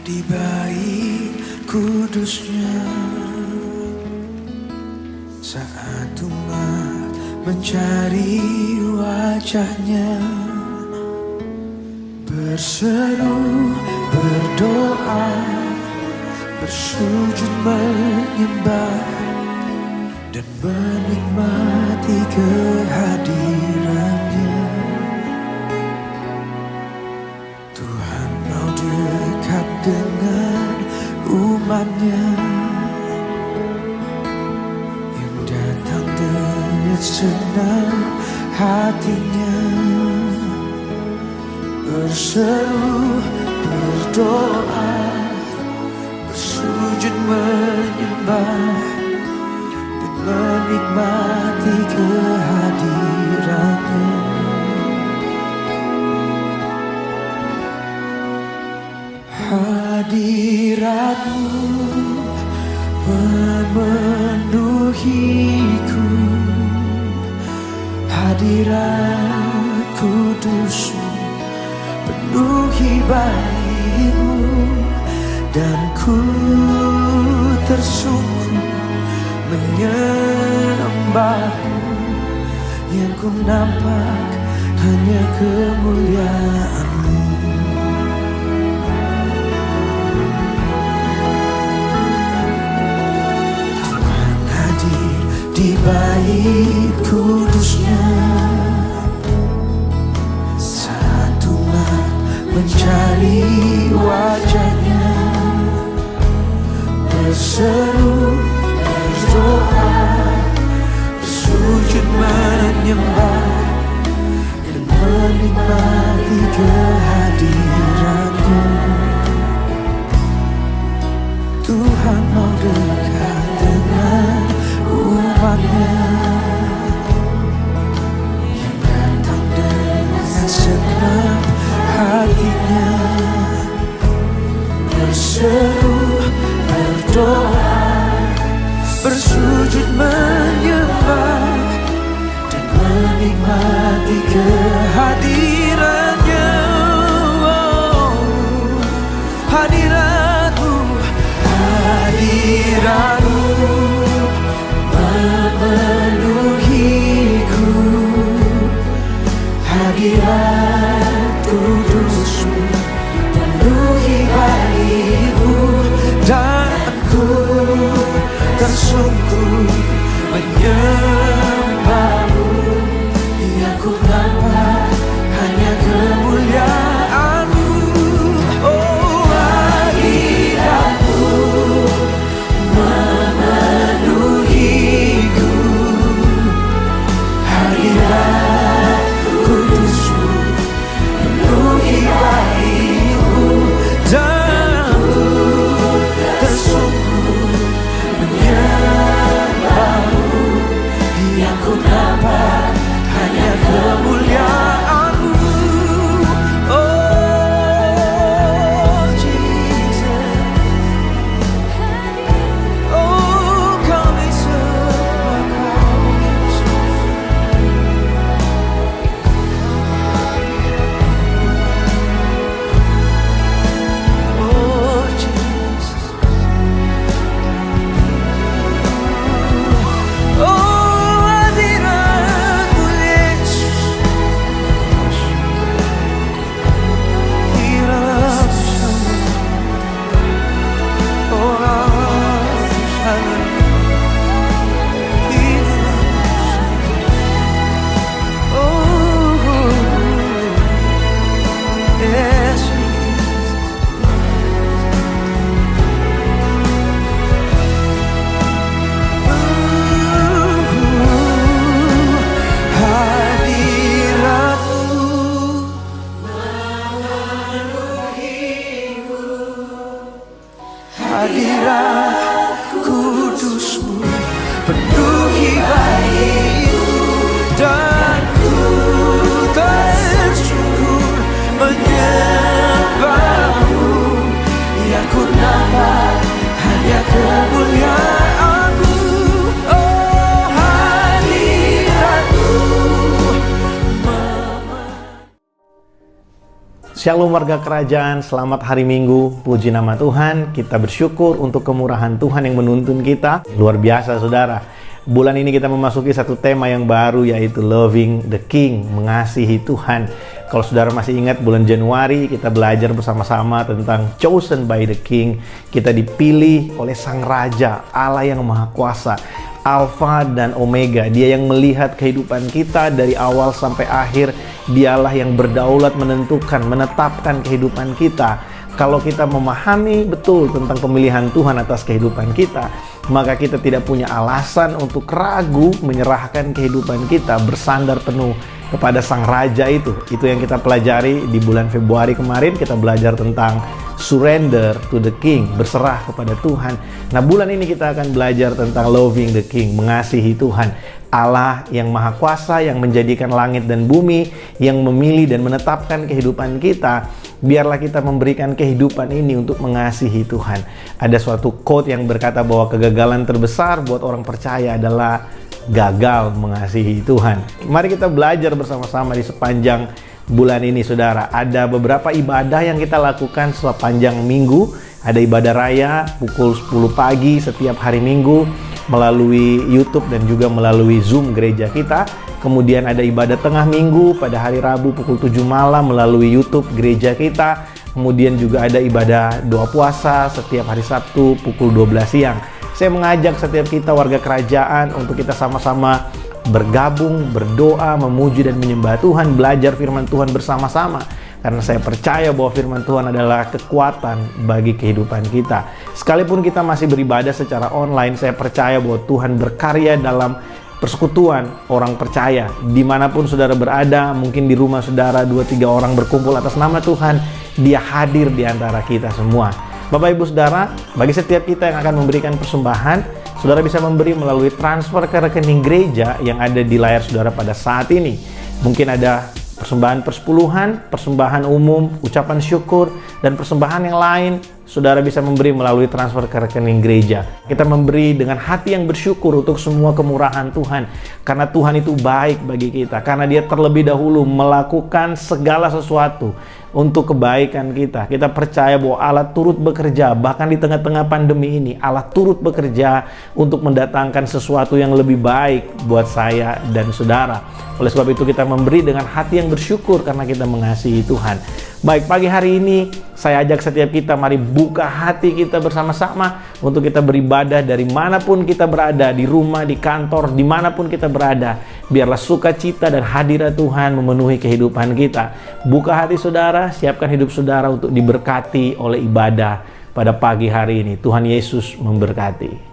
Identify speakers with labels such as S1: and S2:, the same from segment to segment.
S1: di bait kudusnya. Saat umat mencari wajahnya, berseru, berdoa, bersujud menyembah dan menikmati kehadirannya. Tuhan mau dekat dengan umatnya yang datang dengan senang hatinya. Berseru, berdoa, bersujud menyembah dan menikmati kehadirannya. Hadiratmu memenuhiku, hadirat kudusmu penuhi baitmu, dan ku tersungkur menyembahmu. Yang ku nampak hanya kemuliaan-Mu. Tuhan hadir di bait kudusnya. Saat umat mencari wajahnya, berseru, berdoa, bersujud menyembah dan menikmati kehadirannya. Tuhan mau dekat dengan umatnya yang datang dengan senang hatinya. Berseru, berdoa, bersujud menyembah dan menikmati kehadirannya. Hadirat-Mu, hadirat-Mu memenuhiku, hadirat kudus-Mu penuhi baitmu, dan ku tersungkur menyembah-Mu. Yang ku nampak hanya kemuliaan-Mu. Oh, hadirat-Mu memenuhiku, hadirat kudus-Mu penuhi baitmu, dan ku tersungkur menyembah-Mu. Yang ku nampak hanya kemuliaan-Mu. Oh Jesus, oh kami semua Kau Yesus. Oh Jesus, oh hadirat-Mu Yesus. Oh yes, hadirat kudus-Mu penuhi baitmu, dan ku tersungkur menyembah-Mu. Yang ku nampak hanya kemuliaan-Mu. Oh hadirat-Mu.
S2: Shalom warga kerajaan, selamat hari Minggu, puji nama Tuhan. Kita bersyukur untuk kemurahan Tuhan yang menuntun kita. Luar biasa saudara, bulan ini kita memasuki satu tema yang baru, yaitu Loving the King, mengasihi Tuhan. Kalau saudara masih ingat, bulan Januari kita belajar bersama-sama tentang Chosen by the King. Kita dipilih oleh Sang Raja, Allah yang Maha Kuasa, Alfa dan Omega. Dia yang melihat kehidupan kita dari awal sampai akhir. Dialah yang berdaulat menentukan, menetapkan kehidupan kita. Kalau kita memahami betul tentang pemilihan Tuhan atas kehidupan kita, maka kita tidak punya alasan untuk ragu menyerahkan kehidupan kita, bersandar penuh kepada Sang Raja itu. Itu yang kita pelajari di bulan Februari kemarin. Kita belajar tentang surrender to the King, berserah kepada Tuhan. Nah, bulan ini kita akan belajar tentang loving the King, mengasihi Tuhan. Allah yang Maha Kuasa, yang menjadikan langit dan bumi, yang memilih dan menetapkan kehidupan kita. Biarlah kita memberikan kehidupan ini untuk mengasihi Tuhan. Ada suatu quote yang berkata bahwa kegagalan terbesar buat orang percaya adalah gagal mengasihi Tuhan. Mari kita belajar bersama-sama di sepanjang bulan ini saudara. Ada beberapa ibadah yang kita lakukan sepanjang minggu. Ada ibadah raya pukul 10 pagi setiap hari Minggu melalui YouTube dan juga melalui Zoom gereja kita. Kemudian ada ibadah tengah minggu pada hari Rabu pukul 7 malam melalui YouTube gereja kita. Kemudian juga ada ibadah doa puasa setiap hari Sabtu pukul 12 siang. Saya mengajak setiap kita warga kerajaan untuk kita sama-sama bergabung, berdoa, memuji dan menyembah Tuhan, belajar firman Tuhan bersama-sama. Karena saya percaya bahwa firman Tuhan adalah kekuatan bagi kehidupan kita. Sekalipun kita masih beribadah secara online, saya percaya bahwa Tuhan berkarya dalam persekutuan orang percaya. Dimanapun saudara berada, mungkin di rumah saudara 2-3 orang berkumpul atas nama Tuhan, Dia hadir di antara kita semua. Bapak Ibu Saudara, bagi setiap kita yang akan memberikan persembahan, saudara bisa memberi melalui transfer ke rekening gereja yang ada di layar saudara pada saat ini. Mungkin ada persembahan persepuluhan, persembahan umum, ucapan syukur, dan persembahan yang lain. Saudara bisa memberi melalui transfer ke rekening gereja. Kita memberi dengan hati yang bersyukur untuk semua kemurahan Tuhan. Karena Tuhan itu baik bagi kita. Karena Dia terlebih dahulu melakukan segala sesuatu untuk kebaikan kita. Kita percaya bahwa Allah turut bekerja, bahkan di tengah-tengah pandemi ini, Allah turut bekerja untuk mendatangkan sesuatu yang lebih baik buat saya dan saudara. Oleh sebab itu kita memberi dengan hati yang bersyukur karena kita mengasihi Tuhan. Baik, pagi hari ini saya ajak setiap kita, mari buka hati kita bersama-sama untuk kita beribadah dari manapun kita berada, di rumah, di kantor, dimanapun kita berada. Biarlah sukacita dan hadirat Tuhan memenuhi kehidupan kita. Buka hati saudara, siapkan hidup saudara untuk diberkati oleh ibadah pada pagi hari ini. Tuhan Yesus memberkati.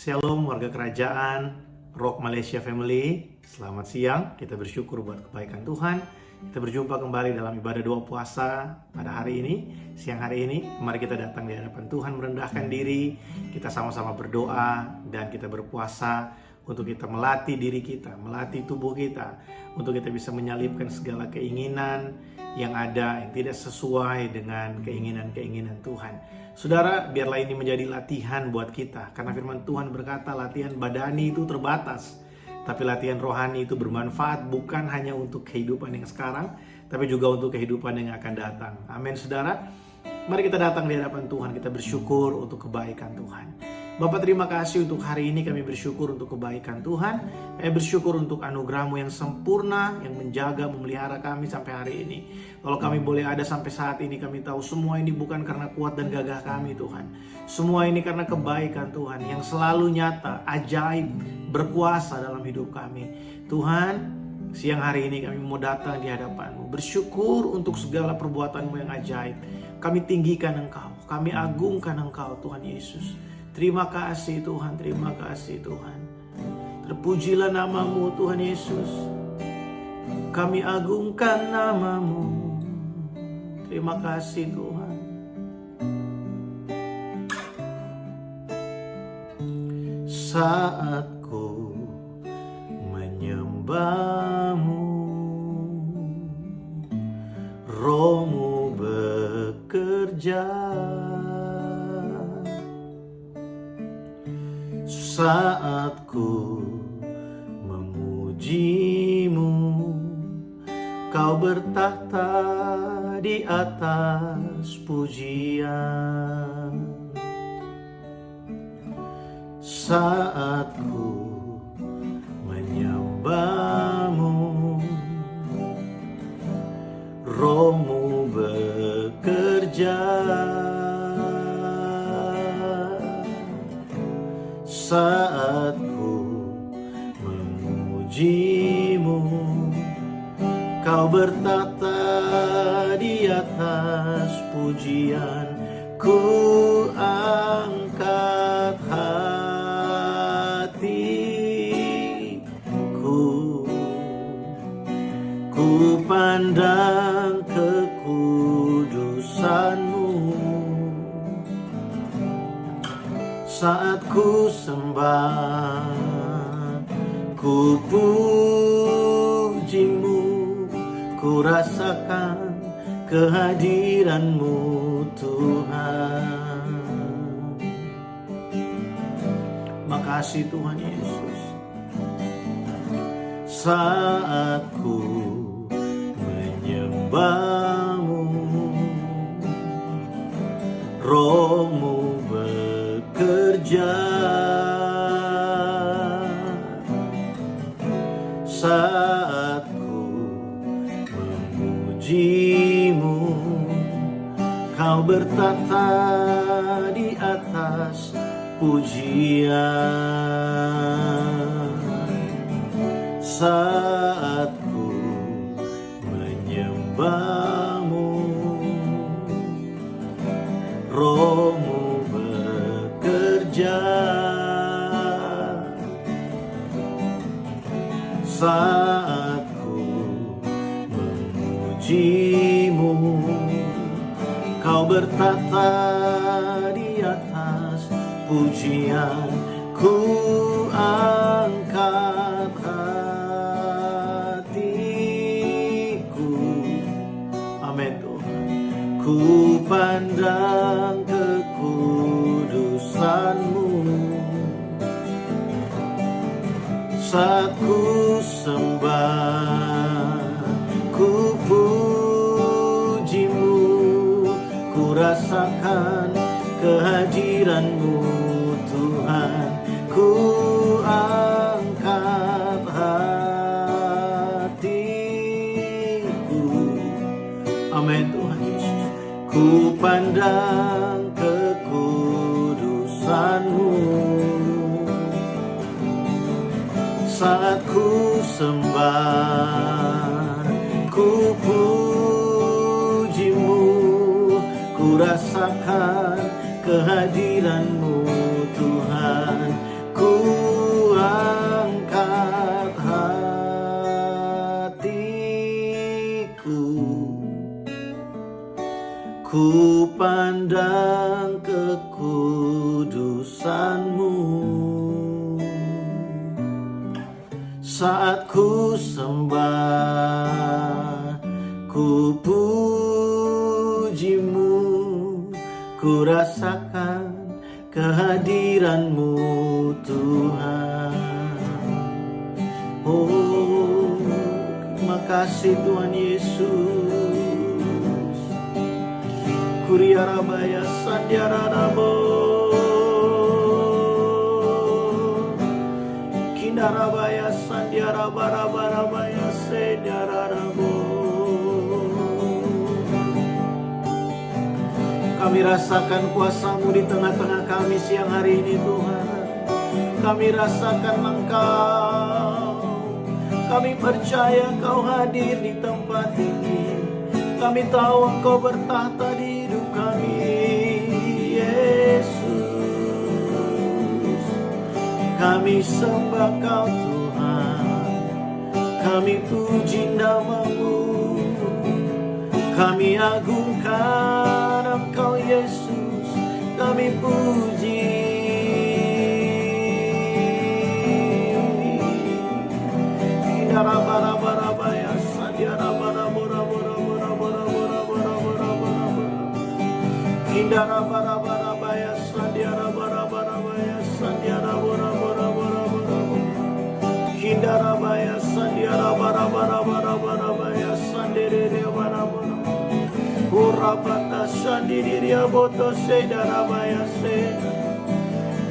S2: Shalom warga kerajaan, Rock Malaysia Family. Selamat siang, kita bersyukur buat kebaikan Tuhan. Kita berjumpa kembali dalam ibadah doa puasa pada hari ini, siang hari ini. Mari kita datang di hadapan Tuhan, merendahkan diri. Kita sama-sama berdoa dan kita berpuasa untuk kita melatih diri kita, melatih tubuh kita, untuk kita bisa menyalipkan segala keinginan yang ada yang tidak sesuai dengan keinginan-keinginan Tuhan. Saudara, biarlah ini menjadi latihan buat kita, karena firman Tuhan berkata latihan badani itu terbatas, Tapi latihan rohani itu bermanfaat bukan hanya untuk kehidupan yang sekarang, tapi juga untuk kehidupan yang akan datang. Amin, saudara. Mari kita datang di hadapan Tuhan, kita bersyukur untuk kebaikan Tuhan. Bapak, terima kasih untuk hari ini. Kami bersyukur untuk kebaikan Tuhan. Kami bersyukur untuk anugerah-Mu yang sempurna, yang menjaga, memelihara kami sampai hari ini. Kalau kami boleh ada sampai saat ini, kami tahu semua ini bukan karena kuat dan gagah kami, Tuhan. Semua ini karena kebaikan Tuhan yang selalu nyata, ajaib, berkuasa dalam hidup kami. Tuhan, siang hari ini kami mau datang di hadapan-Mu, bersyukur untuk segala perbuatan-Mu yang ajaib. Kami tinggikan Engkau, kami agungkan Engkau, Tuhan Yesus. Terima kasih Tuhan, terima kasih Tuhan. Terpujilah nama-Mu Tuhan Yesus. Kami agungkan nama-Mu. Terima kasih Tuhan. Saat ku menyembah-Mu, Roh-Mu bekerja. Saat ku memuji-Mu, Kau bertahta di atas pujian. Saat ku menyembah-Mu, Roh-Mu bekerja. Saat ku memuji-Mu, Kau bertahta di atas pujian. Ku angkat hatiku, ku pandang kekudusan-Mu. Saat ku sembah, ku puji-Mu, ku rasakan kehadiran-Mu Tuhan. Makasih Tuhan Yesus. Saat ku menyembah-Mu, Roh-Mu bekerja. Saat ku memuji-Mu, Kau bertahta di atas pujian. Saat ku menyembah-Mu, Roh-Mu bekerja. Saat ku memuji-Mu, Kau bertahta di atas pujian. Ku angkat hatiku, amin Tuhan. Ku pandang kekudusan-Mu. Saat ku sembah, ku puji-Mu, ku rasakan kehadiran-Mu Tuhan. Ku angkat hatiku, amin Tuhan Yesus. Ku pandang kekudusan-Mu. Saat ku sembah, ku puji-Mu, ku rasakan kehadiran-Mu Tuhan. Ku angkat hatiku, ku pandang kekudusan-Mu. Saat ku sembah, ku puji-Mu, ku rasakan kehadiran-Mu Tuhan. Oh, terima kasih Tuhan Yesus. Kuriarabaya sandiarabo, kindarabaya sandiarabarabarabaya sendiarabo. Kami rasakan kuasa-Mu di tengah-tengah kami siang hari ini Tuhan. Kami rasakan Engkau. Kami percaya Engkau hadir di tempat ini. Kami tahu Engkau bertahta di hidup kami, Yesus. Kami sembah Kau Tuhan. Kami puji nama-Mu. Kami agungkan Engkau Yesus. Kami puji. Bara-bara-bara-bara sandiara-bara-bara-bara-bara-bara-bara-bara-bara-bara. Indara-bara-bara-bara sandiara-bara-bara-bara sandiara-bara-bara-bara-bara. Indara-bara sandiara-bara-bara-bara-bara-bara sandiara-bara-bara. Urabata sandiria-boto sedara-bara-se.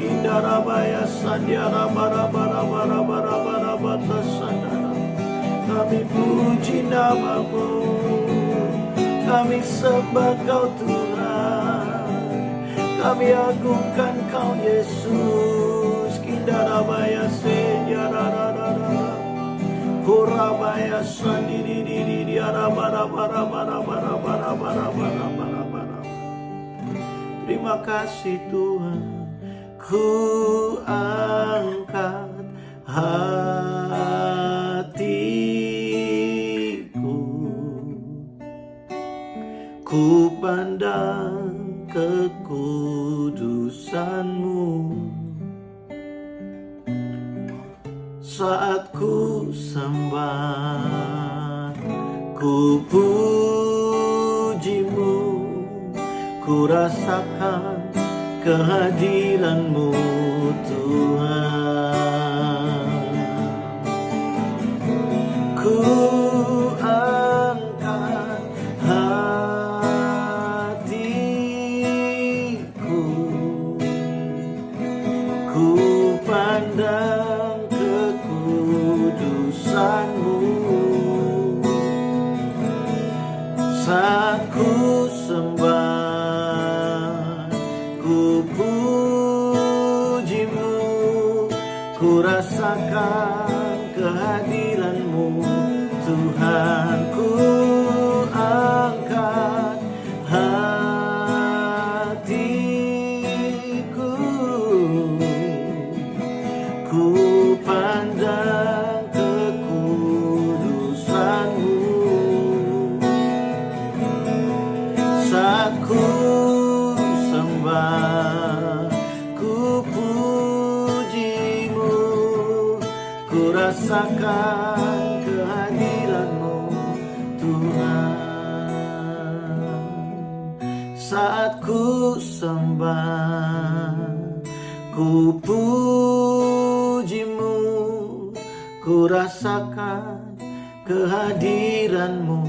S2: Indarabaya sandiara-bara-bara-bara-bara-bara-bara sandara. Kami puji nama-Mu, kami sembah Kau Tuhan, kami agungkan Kau Yesus. Kindarabaya sendiara-ra-ra-ra, Hurabaya sandiri-di-di-di-di-ara-bara-bara-bara-bara-bara-bara-bara-bara. Terima kasih Tuhan, ku angkat hatiku, ku pandang kekudusan-Mu. Saat ku sembah, ku puji-Mu, ku rasakan kehadiran-Mu Tuhan. Ku angkat hatiku, ku pandang kekudusan-Mu. Saat ku sembah, ku puji-Mu, ku rasakan kehadiran-Mu Tuhan. Ku angkat hatiku, ku pandang kekudusan-Mu. Saat ku sembah, ku puji-Mu, ku rasakan kehadiran-Mu Tuhan. Saat ku sembah, ku puji-Mu, ku rasakan kehadiran-Mu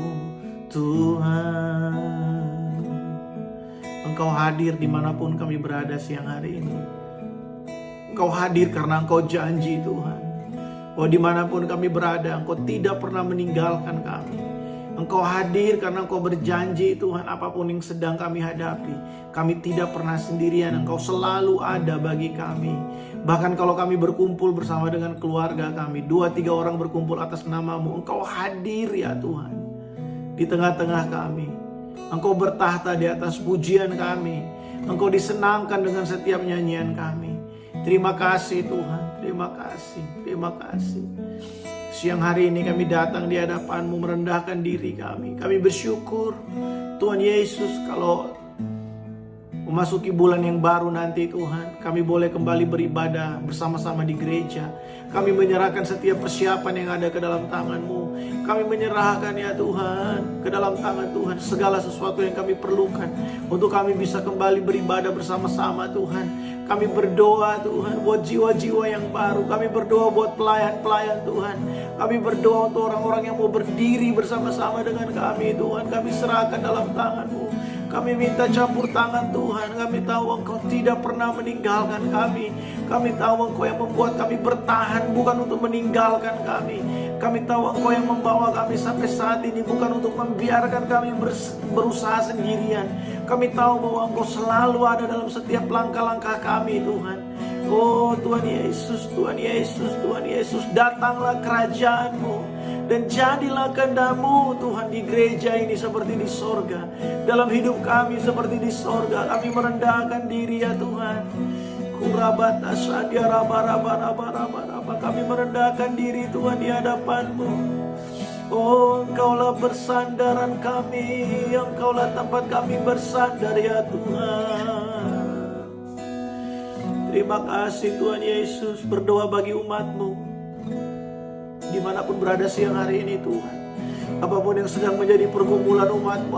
S2: Tuhan. Engkau hadir dimanapun kami berada siang hari ini. Engkau hadir karena Engkau janji Tuhan, bahwa dimanapun kami berada, Engkau tidak pernah meninggalkan kami. Engkau hadir karena Engkau berjanji Tuhan, apapun yang sedang kami hadapi, kami tidak pernah sendirian. Engkau selalu ada bagi kami. Bahkan kalau kami berkumpul bersama dengan keluarga kami, 2-3 orang berkumpul atas nama-Mu, Engkau hadir ya Tuhan di tengah-tengah kami. Engkau bertahta di atas pujian kami. Engkau disenangkan dengan setiap nyanyian kami. Terima kasih Tuhan, terima kasih, terima kasih. Siang hari ini kami datang di hadapan-Mu merendahkan diri kami. Kami bersyukur Tuhan Yesus, kalau memasuki bulan yang baru nanti Tuhan, kami boleh kembali beribadah bersama-sama di gereja. Kami menyerahkan setiap persiapan yang ada ke dalam tangan-Mu. Kami menyerahkan ya Tuhan, ke dalam tangan Tuhan, segala sesuatu yang kami perlukan untuk kami bisa kembali beribadah bersama-sama Tuhan. Kami berdoa Tuhan buat jiwa-jiwa yang baru. Kami berdoa buat pelayan-pelayan Tuhan. Kami berdoa untuk orang-orang yang mau berdiri bersama-sama dengan kami Tuhan. Kami serahkan dalam tangan-Mu. Kami minta campur tangan Tuhan. Kami tahu Engkau tidak pernah meninggalkan kami. Kami tahu Engkau yang membuat kami bertahan, bukan untuk meninggalkan kami. Kami tahu Engkau yang membawa kami sampai saat ini, bukan untuk membiarkan kami berusaha sendirian. Kami tahu bahwa Engkau selalu ada dalam setiap langkah-langkah kami Tuhan. Oh Tuhan Yesus, Tuhan Yesus, Tuhan Yesus, datanglah kerajaan-Mu dan jadilah kehendak-Mu Tuhan di gereja ini seperti di sorga. Dalam hidup kami seperti di sorga. Kami merendahkan diri ya Tuhan. Kurabata sadia raba. Kami merendahkan diri Tuhan di hadapan-Mu. Oh Engkaulah bersandaran kami, Engkaulah tempat kami bersandar ya Tuhan. Terima kasih Tuhan Yesus. Berdoa bagi umat-Mu dimanapun berada siang hari ini Tuhan. Apapun yang sedang menjadi pergumulan umat-Mu,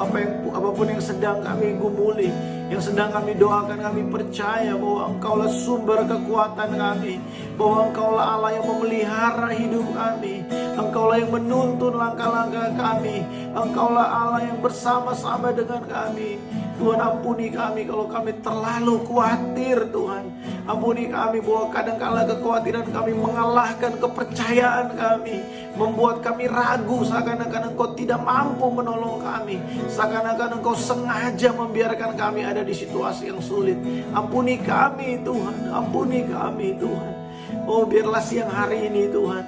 S2: apapun yang sedang kami gumuli, yang sedang kami doakan, kami percaya bahwa Engkaulah sumber kekuatan kami, bahwa Engkaulah Allah yang memelihara hidup kami, Engkaulah yang menuntun langkah-langkah kami, Engkaulah Allah yang bersama-sama dengan kami. Tuhan ampuni kami kalau kami terlalu khawatir Tuhan. Ampuni kami bahwa kadang-kala kekhawatiran kami mengalahkan kepercayaan kami, membuat kami ragu seakan-akan Engkau tidak mampu menolong kami, seakan-akan Engkau sengaja membiarkan kami ada di situasi yang sulit. Ampuni kami Tuhan, ampuni kami Tuhan. Oh biarlah siang hari ini Tuhan,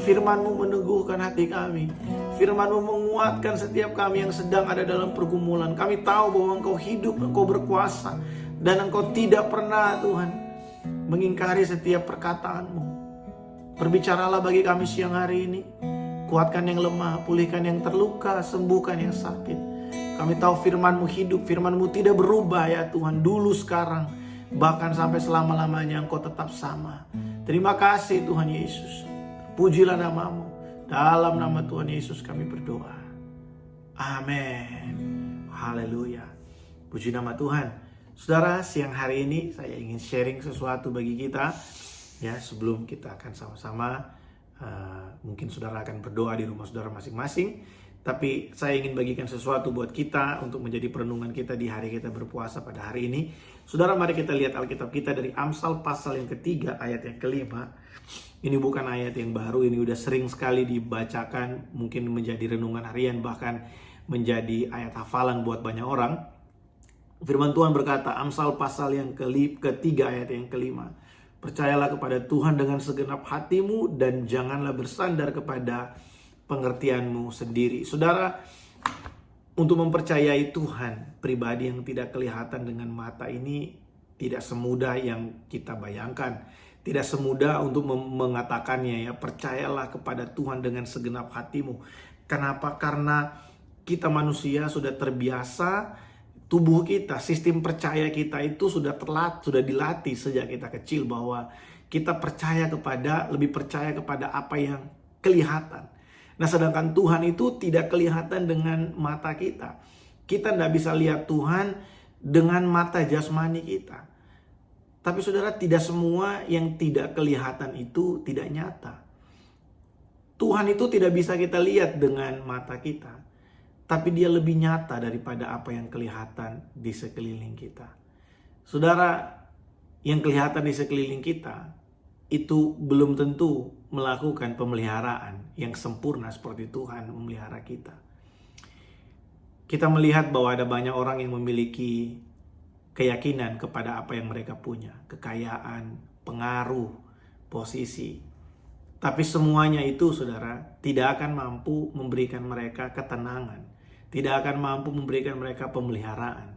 S2: firman-Mu meneguhkan hati kami. Firman-Mu menguatkan setiap kami yang sedang ada dalam pergumulan. Kami tahu bahwa Engkau hidup, Engkau berkuasa, dan Engkau tidak pernah Tuhan mengingkari setiap perkataan-Mu. Berbicaralah bagi kami siang hari ini. Kuatkan yang lemah, pulihkan yang terluka, sembuhkan yang sakit. Kami tahu firman-Mu hidup, firman-Mu tidak berubah ya Tuhan. Dulu, sekarang, bahkan sampai selama-lamanya Engkau tetap sama. Terima kasih Tuhan Yesus. Pujilah nama-Mu. Dalam nama Tuhan Yesus kami berdoa. Amin. Haleluya. Puji nama Tuhan. Saudara, siang hari ini saya ingin sharing sesuatu bagi kita. Ya, sebelum kita akan sama-sama, mungkin saudara akan berdoa di rumah saudara masing-masing. Tapi saya ingin bagikan sesuatu buat kita untuk menjadi perenungan kita di hari kita berpuasa pada hari ini. Saudara, mari kita lihat Alkitab kita dari Amsal pasal yang ketiga ayat yang kelima. Ini bukan ayat yang baru, ini udah sering sekali dibacakan, mungkin menjadi renungan harian, bahkan menjadi ayat hafalan buat banyak orang. Firman Tuhan berkata, Amsal pasal yang ketiga ayat yang kelima. Percayalah kepada Tuhan dengan segenap hatimu dan janganlah bersandar kepada pengertianmu sendiri. Saudara, untuk mempercayai Tuhan, pribadi yang tidak kelihatan dengan mata ini tidak semudah yang kita bayangkan. Tidak semudah untuk mengatakannya ya, percayalah kepada Tuhan dengan segenap hatimu. Kenapa? Karena kita manusia sudah terbiasa, tubuh kita, sistem percaya kita itu sudah dilatih sejak kita kecil bahwa kita lebih percaya kepada apa yang kelihatan. Nah, sedangkan Tuhan itu tidak kelihatan dengan mata kita. Kita tidak bisa lihat Tuhan dengan mata jasmani kita. Tapi saudara, tidak semua yang tidak kelihatan itu tidak nyata. Tuhan itu tidak bisa kita lihat dengan mata kita. Tapi dia lebih nyata daripada apa yang kelihatan di sekeliling kita. Saudara, yang kelihatan di sekeliling kita itu belum tentu melakukan pemeliharaan yang sempurna seperti Tuhan memelihara kita. Kita melihat bahwa ada banyak orang yang memiliki keyakinan kepada apa yang mereka punya, kekayaan, pengaruh, posisi. Tapi semuanya itu, saudara, tidak akan mampu memberikan mereka ketenangan, tidak akan mampu memberikan mereka pemeliharaan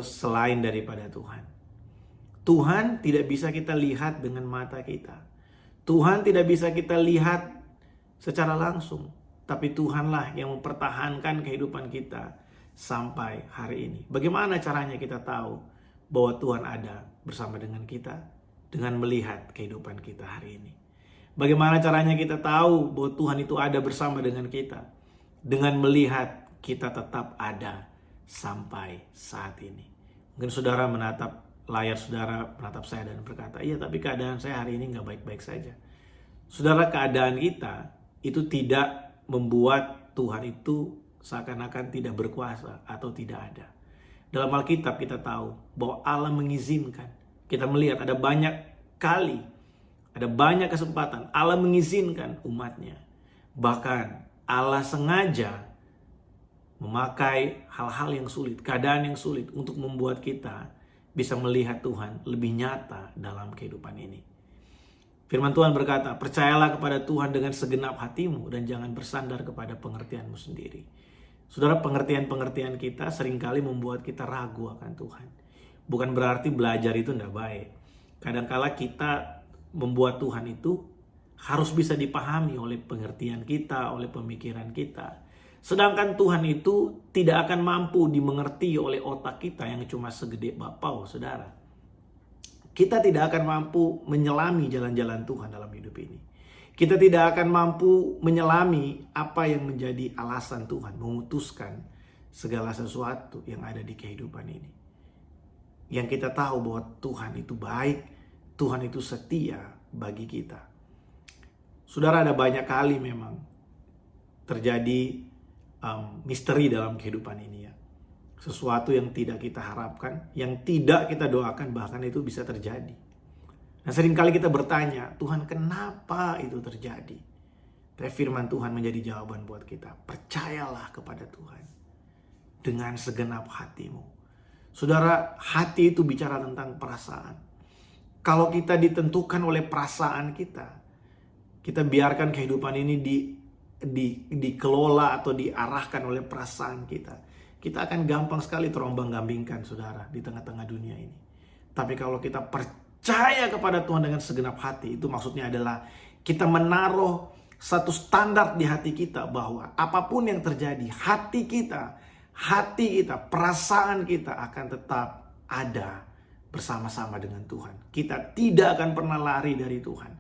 S2: selain daripada Tuhan. Tuhan tidak bisa kita lihat dengan mata kita. Tuhan tidak bisa kita lihat secara langsung, tapi Tuhanlah yang mempertahankan kehidupan kita sampai hari ini. Bagaimana caranya kita tahu bahwa Tuhan ada bersama dengan kita? Dengan melihat kehidupan kita hari ini. Bagaimana caranya kita tahu bahwa Tuhan itu ada bersama dengan kita? Dengan melihat kita tetap ada sampai saat ini. Mungkin saudara menatap layar saudara, menatap saya dan berkata, iya tapi keadaan saya hari ini nggak baik-baik saja. Saudara, keadaan kita itu tidak membuat Tuhan itu seakan-akan tidak berkuasa atau tidak ada. Dalam Alkitab kita tahu bahwa Allah mengizinkan. Kita melihat ada banyak kali, ada banyak kesempatan Allah mengizinkan umatnya. Bahkan Allah sengaja memakai hal-hal yang sulit, keadaan yang sulit untuk membuat kita bisa melihat Tuhan lebih nyata dalam kehidupan ini. Firman Tuhan berkata, percayalah kepada Tuhan dengan segenap hatimu dan jangan bersandar kepada pengertianmu sendiri. Saudara, pengertian-pengertian kita seringkali membuat kita ragu akan Tuhan. Bukan berarti belajar itu tidak baik. Kadangkala kita membuat Tuhan itu harus bisa dipahami oleh pengertian kita, oleh pemikiran kita. Sedangkan Tuhan itu tidak akan mampu dimengerti oleh otak kita yang cuma segede bapau, saudara. Kita tidak akan mampu menyelami jalan-jalan Tuhan dalam hidup ini. Kita tidak akan mampu menyelami apa yang menjadi alasan Tuhan memutuskan segala sesuatu yang ada di kehidupan ini. Yang kita tahu bahwa Tuhan itu baik, Tuhan itu setia bagi kita. Saudara, ada banyak kali memang terjadi misteri dalam kehidupan ini ya. Sesuatu yang tidak kita harapkan, yang tidak kita doakan, bahkan itu bisa terjadi. Nah, seringkali kita bertanya, Tuhan kenapa itu terjadi? Tapi firman Tuhan menjadi jawaban buat kita. Percayalah kepada Tuhan dengan segenap hatimu. Saudara, hati itu bicara tentang perasaan. Kalau kita ditentukan oleh perasaan kita biarkan kehidupan ini dikelola atau diarahkan oleh perasaan kita akan gampang sekali terombang-ambingkan, saudara, di tengah-tengah dunia ini. Tapi kalau kita percaya kepada Tuhan dengan segenap hati, itu maksudnya adalah kita menaruh satu standar di hati kita bahwa apapun yang terjadi, hati kita, perasaan kita akan tetap ada bersama-sama dengan Tuhan. Kita tidak akan pernah lari dari Tuhan.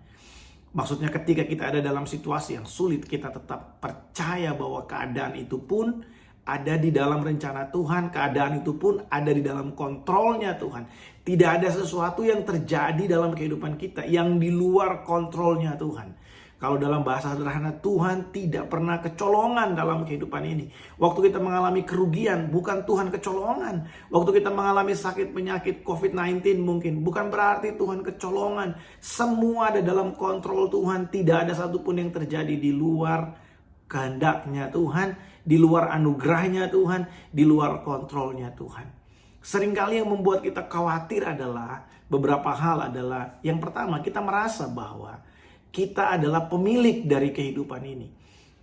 S2: Maksudnya ketika kita ada dalam situasi yang sulit, kita tetap percaya bahwa keadaan itu pun ada di dalam rencana Tuhan, keadaan itu pun ada di dalam kontrolnya Tuhan. Tidak ada sesuatu yang terjadi dalam kehidupan kita yang di luar kontrolnya Tuhan. Kalau dalam bahasa sederhana, Tuhan tidak pernah kecolongan dalam kehidupan ini. Waktu kita mengalami kerugian, bukan Tuhan kecolongan. Waktu kita mengalami sakit penyakit COVID-19 mungkin, bukan berarti Tuhan kecolongan. Semua ada dalam kontrol Tuhan. Tidak ada satupun yang terjadi di luar kehendaknya Tuhan, di luar anugerahnya Tuhan, di luar kontrolnya Tuhan. Seringkali yang membuat kita khawatir adalah beberapa hal adalah, yang pertama, kita merasa bahwa kita adalah pemilik dari kehidupan ini.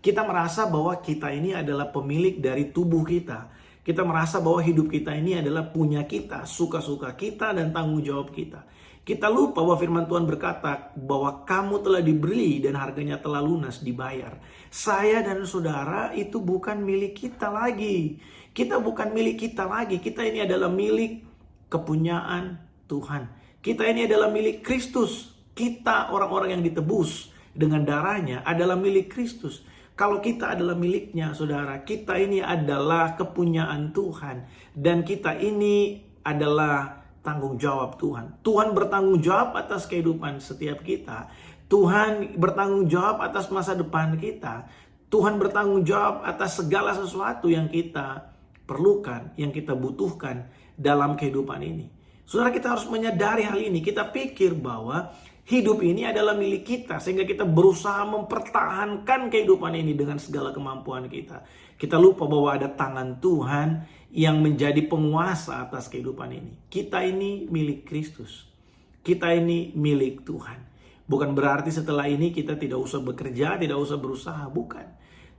S2: Kita merasa bahwa kita ini adalah pemilik dari tubuh kita. Kita merasa bahwa hidup kita ini adalah punya kita, suka-suka kita dan tanggung jawab kita. Kita lupa bahwa firman Tuhan berkata bahwa kamu telah dibeli dan harganya telah lunas dibayar. Saya dan saudara itu bukan milik kita lagi. Kita bukan milik kita lagi. Kita ini adalah milik kepunyaan Tuhan. Kita ini adalah milik Kristus. Kita orang-orang yang ditebus dengan darahnya adalah milik Kristus. Kalau kita adalah miliknya, saudara, kita ini adalah kepunyaan Tuhan. Dan kita ini adalah tanggung jawab Tuhan. Tuhan bertanggung jawab atas kehidupan setiap kita. Tuhan bertanggung jawab atas masa depan kita. Tuhan bertanggung jawab atas segala sesuatu yang kita perlukan, yang kita butuhkan dalam kehidupan ini. Saudara, kita harus menyadari hal ini. Kita pikir bahwa hidup ini adalah milik kita, sehingga kita berusaha mempertahankan kehidupan ini dengan segala kemampuan kita. Kita lupa bahwa ada tangan Tuhan yang menjadi penguasa atas kehidupan ini. Kita ini milik Kristus. Kita ini milik Tuhan. Bukan berarti setelah ini kita tidak usah bekerja, tidak usah berusaha. Bukan.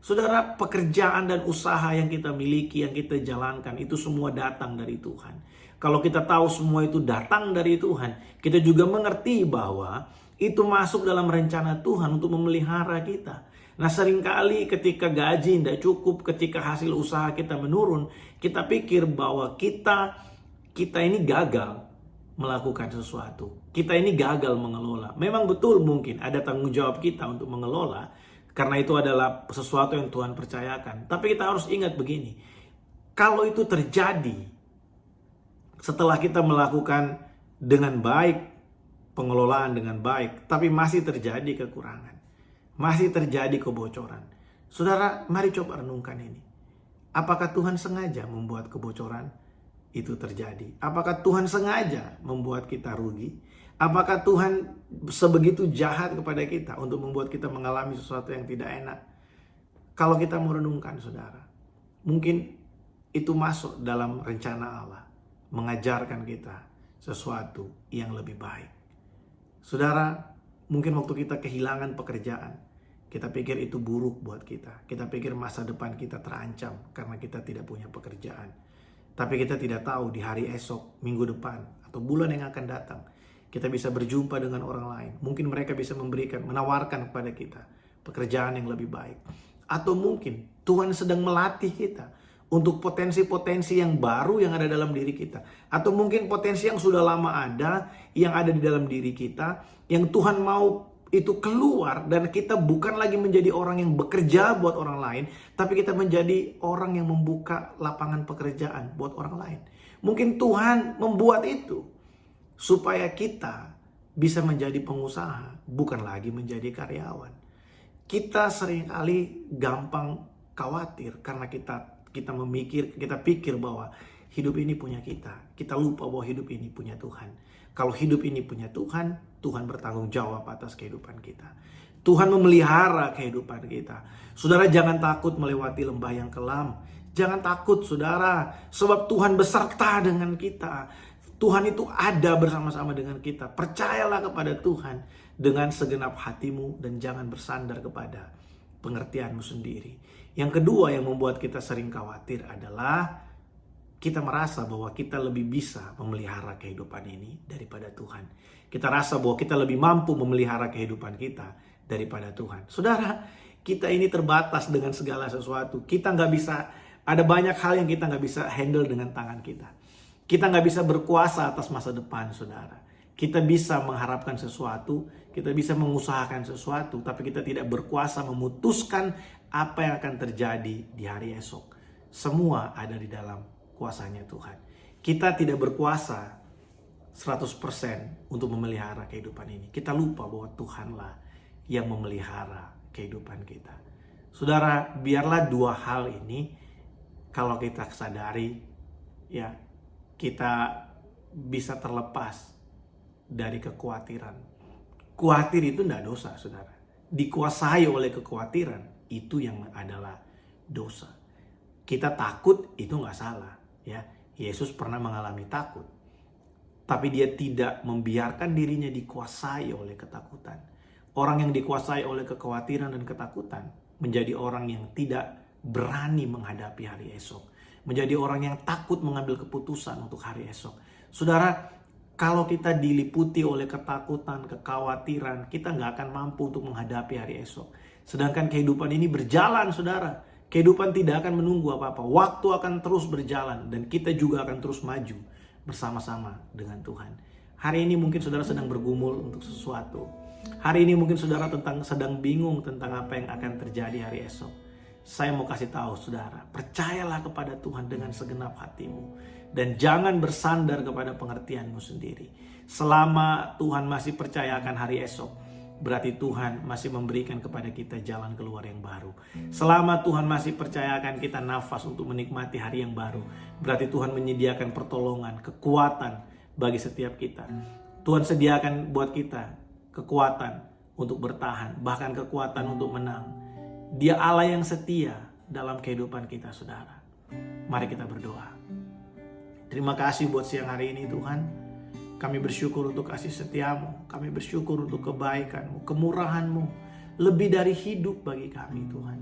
S2: Saudara, pekerjaan dan usaha yang kita miliki, yang kita jalankan, itu semua datang dari Tuhan. Kalau kita tahu semua itu datang dari Tuhan, kita juga mengerti bahwa itu masuk dalam rencana Tuhan untuk memelihara kita. Nah, seringkali ketika gaji tidak cukup, ketika hasil usaha kita menurun, kita pikir bahwa kita ini gagal melakukan sesuatu. Kita ini gagal mengelola. Memang betul mungkin ada tanggung jawab kita untuk mengelola, karena itu adalah sesuatu yang Tuhan percayakan. Tapi kita harus ingat begini, kalau itu terjadi setelah kita melakukan dengan baik, pengelolaan dengan baik, tapi masih terjadi kekurangan, masih terjadi kebocoran. Saudara, mari coba renungkan ini. Apakah Tuhan sengaja membuat kebocoran itu terjadi? Apakah Tuhan sengaja membuat kita rugi? Apakah Tuhan sebegitu jahat kepada kita untuk membuat kita mengalami sesuatu yang tidak enak? Kalau kita mau renungkan, saudara, mungkin itu masuk dalam rencana Allah, mengajarkan kita sesuatu yang lebih baik. Saudara, mungkin waktu kita kehilangan pekerjaan, kita pikir itu buruk buat kita. Kita pikir masa depan kita terancam karena kita tidak punya pekerjaan. Tapi kita tidak tahu di hari esok, minggu depan, atau bulan yang akan datang, kita bisa berjumpa dengan orang lain. Mungkin mereka bisa menawarkan kepada kita pekerjaan yang lebih baik. Atau mungkin Tuhan sedang melatih kita untuk potensi-potensi yang baru yang ada dalam diri kita. Atau mungkin potensi yang sudah lama ada, yang ada di dalam diri kita, yang Tuhan mau itu keluar, dan kita bukan lagi menjadi orang yang bekerja buat orang lain, tapi kita menjadi orang yang membuka lapangan pekerjaan buat orang lain. Mungkin Tuhan membuat itu supaya kita bisa menjadi pengusaha, bukan lagi menjadi karyawan. Kita seringkali gampang khawatir karena kita pikir bahwa hidup ini punya kita. Kita lupa bahwa hidup ini punya Tuhan. Kalau hidup ini punya Tuhan, Tuhan bertanggung jawab atas kehidupan kita. Tuhan memelihara kehidupan kita. Saudara, jangan takut melewati lembah yang kelam. Jangan takut, saudara, sebab Tuhan beserta dengan kita. Tuhan itu ada bersama-sama dengan kita. Percayalah kepada Tuhan dengan segenap hatimu dan jangan bersandar kepada pengertianmu sendiri. Yang kedua yang membuat kita sering khawatir adalah kita merasa bahwa kita lebih bisa memelihara kehidupan ini daripada Tuhan. Kita rasa bahwa kita lebih mampu memelihara kehidupan kita daripada Tuhan. Saudara, kita ini terbatas dengan segala sesuatu. Kita nggak bisa, ada banyak hal yang kita nggak bisa handle dengan tangan kita. Kita nggak bisa berkuasa atas masa depan, saudara. Kita bisa mengharapkan sesuatu, kita bisa mengusahakan sesuatu, tapi kita tidak berkuasa memutuskan apa yang akan terjadi di hari esok. Semua ada di dalam kuasanya Tuhan. Kita tidak berkuasa 100% untuk memelihara kehidupan ini. Kita lupa bahwa Tuhanlah yang memelihara kehidupan kita. Saudara, biarlah dua hal ini kalau kita sadari, ya, kita bisa terlepas dari kekhawatiran. Khawatir itu tidak dosa, saudara. Dikuasai oleh kekhawatiran, itu yang adalah dosa. Kita takut, itu nggak salah. Ya, Yesus pernah mengalami takut, tapi dia tidak membiarkan dirinya dikuasai oleh ketakutan. Orang yang dikuasai oleh kekhawatiran dan ketakutan menjadi orang yang tidak berani menghadapi hari esok, menjadi orang yang takut mengambil keputusan untuk hari esok. Saudara, kalau kita diliputi oleh ketakutan, kekhawatiran, kita nggak akan mampu untuk menghadapi hari esok. Sedangkan kehidupan ini berjalan, saudara. Kehidupan tidak akan menunggu apa-apa. Waktu akan terus berjalan dan kita juga akan terus maju bersama-sama dengan Tuhan. Hari ini mungkin saudara sedang bergumul untuk sesuatu. Hari ini mungkin saudara sedang bingung tentang apa yang akan terjadi hari esok. Saya mau kasih tahu saudara, percayalah kepada Tuhan dengan segenap hatimu dan jangan bersandar kepada pengertianmu sendiri. Selama Tuhan masih percayakan hari esok, berarti Tuhan masih memberikan kepada kita jalan keluar yang baru. Selama Tuhan masih percayakan kita nafas untuk menikmati hari yang baru, berarti Tuhan menyediakan pertolongan, kekuatan bagi setiap kita. Tuhan sediakan buat kita kekuatan untuk bertahan, bahkan kekuatan untuk menang. Dia Allah yang setia dalam kehidupan kita, saudara. Mari kita berdoa. Terima kasih buat siang hari ini, Tuhan. Kami bersyukur untuk kasih setiamu. Kami bersyukur untuk kebaikanmu, kemurahanmu. Lebih dari hidup bagi kami, Tuhan.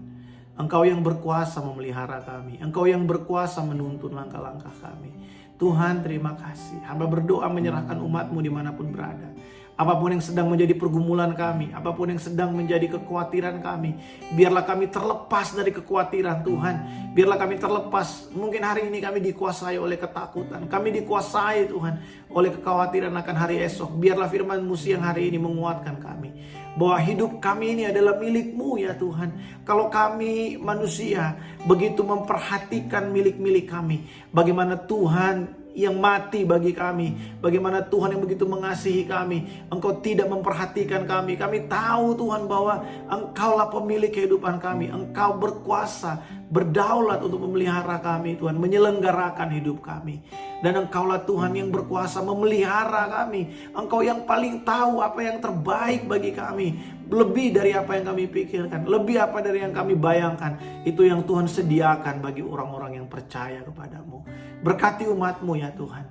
S2: Engkau yang berkuasa memelihara kami. Engkau yang berkuasa menuntun langkah-langkah kami. Tuhan, terima kasih. Hamba berdoa menyerahkan umatmu dimanapun berada. Apapun yang sedang menjadi pergumulan kami, apapun yang sedang menjadi kekhawatiran kami, biarlah kami terlepas dari kekhawatiran Tuhan. Biarlah kami terlepas, mungkin hari ini kami dikuasai oleh ketakutan, kami dikuasai Tuhan oleh kekhawatiran akan hari esok. Biarlah firman-Mu siang hari ini menguatkan kami, bahwa hidup kami ini adalah milik-Mu ya Tuhan. Kalau kami manusia begitu memperhatikan milik-milik kami, bagaimana Tuhan yang mati bagi kami, bagaimana Tuhan yang begitu mengasihi kami, Engkau tidak memperhatikan kami. Kami tahu Tuhan bahwa Engkaulah pemilik kehidupan kami, Engkau berkuasa, berdaulat untuk memelihara kami Tuhan, menyelenggarakan hidup kami. Dan Engkaulah Tuhan yang berkuasa memelihara kami. Engkau yang paling tahu apa yang terbaik bagi kami, lebih dari apa yang kami pikirkan, lebih apa dari yang kami bayangkan. Itu yang Tuhan sediakan bagi orang-orang yang percaya kepadamu. Berkati umat-Mu ya Tuhan.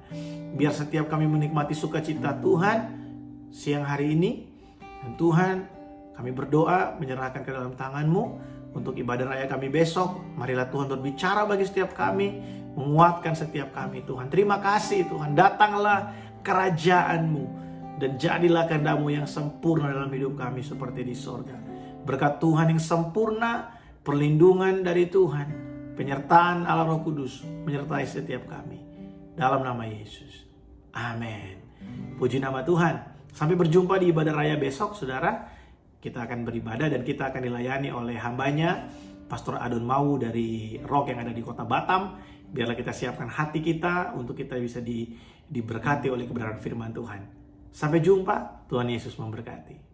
S2: Biar setiap kami menikmati sukacita Tuhan siang hari ini. Dan Tuhan, kami berdoa menyerahkan ke dalam tangan-Mu untuk ibadah raya kami besok. Marilah Tuhan berbicara bagi setiap kami, menguatkan setiap kami Tuhan. Terima kasih Tuhan. Datanglah kerajaan-Mu dan jadilah kehendak-Mu yang sempurna dalam hidup kami seperti di sorga. Berkat Tuhan yang sempurna, perlindungan dari Tuhan, penyertaan Allah Roh Kudus menyertai setiap kami. Dalam nama Yesus. Amin. Puji nama Tuhan. Sampai berjumpa di ibadah raya besok, saudara. Kita akan beribadah dan kita akan dilayani oleh hambanya, Pastor Adon Mau dari Rock yang ada di kota Batam. Biarlah kita siapkan hati kita untuk kita bisa diberkati oleh kebenaran firman Tuhan. Sampai jumpa, Tuhan Yesus memberkati.